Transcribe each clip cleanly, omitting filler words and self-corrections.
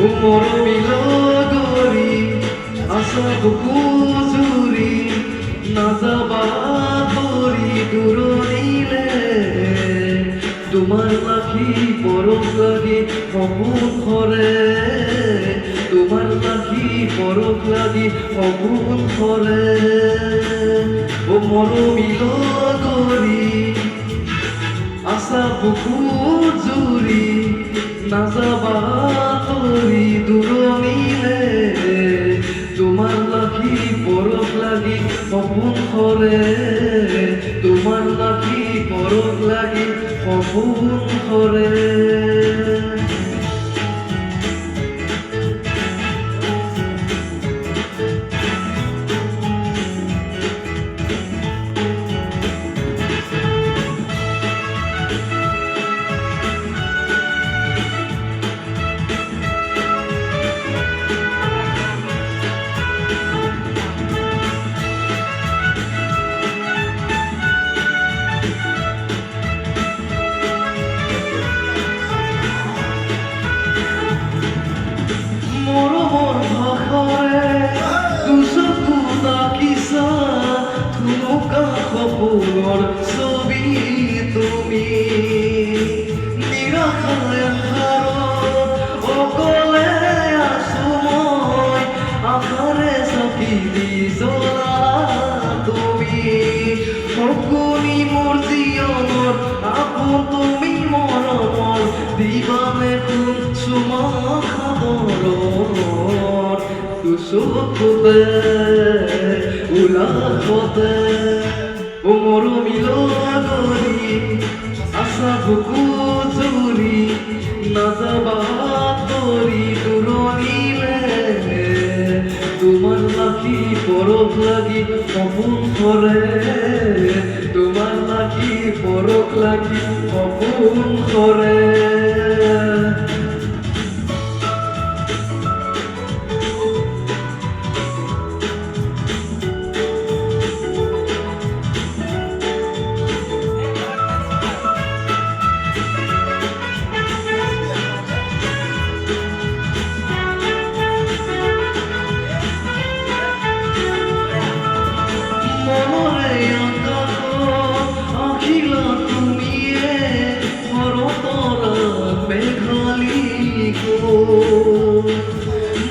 মৰমিল গৰি আশা বুকু জুৰি নাযাবা কৰি দূৰণিলে তোমাৰ লাখি পৰশ লাগি সপোন সৰে তোমাৰ লাখি পৰশ লাগি সপোন সৰে মৰমিল গৰি আশা বুকু জুৰি নাযাবা কৰি দূৰণিলে তোমাৰ লাখি পৰশ লাগি সপোন সৰে তোমাৰ লাখি পৰশ লাগি সপোন সৰে মৰমৰ ভাষাৰে দুচকু তাকিছা থুমকা সপোনৰ ছবি তুমি নিৰাশাৰে আন্ধাৰত অকলে আছো মই আশাৰে চাকি দি জ্বলা তুমি সপোনি মোৰ জীৱনৰ আপোন তুমি মৰমৰ দিবানে কোন চুমা দুচকুতে উলাপতে মৰমিল গৰি আশা বুকু জুৰি নাযাবা কৰি দূৰণিলে তোমাৰ লাখি পৰশ লাগি সপোন সৰে তোমাৰ লাখি পৰশ লাগি সপোন সৰে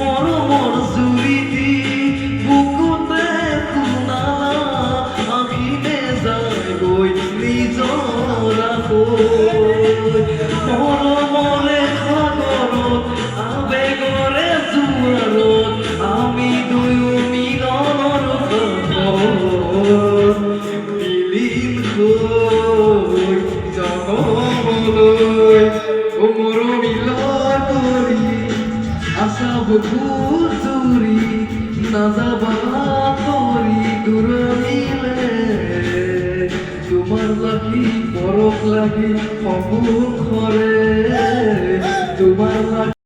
মৰমৰ জুৰিটি বুকুতে শুনালা আখিলে যায় গৈ নিজৰ মৰমৰে সাগৰত আবেগৰে জোৱাৰত আমি দুয়ো মিলনৰ বিলীন হৈ জনমলৈ মৰমিল গৰি আশা বুকু জুৰি নাযাবা কৰি দূৰণিলে তোমাৰ লাখি পৰশ লাগি সপোন সৰে তোমাৰ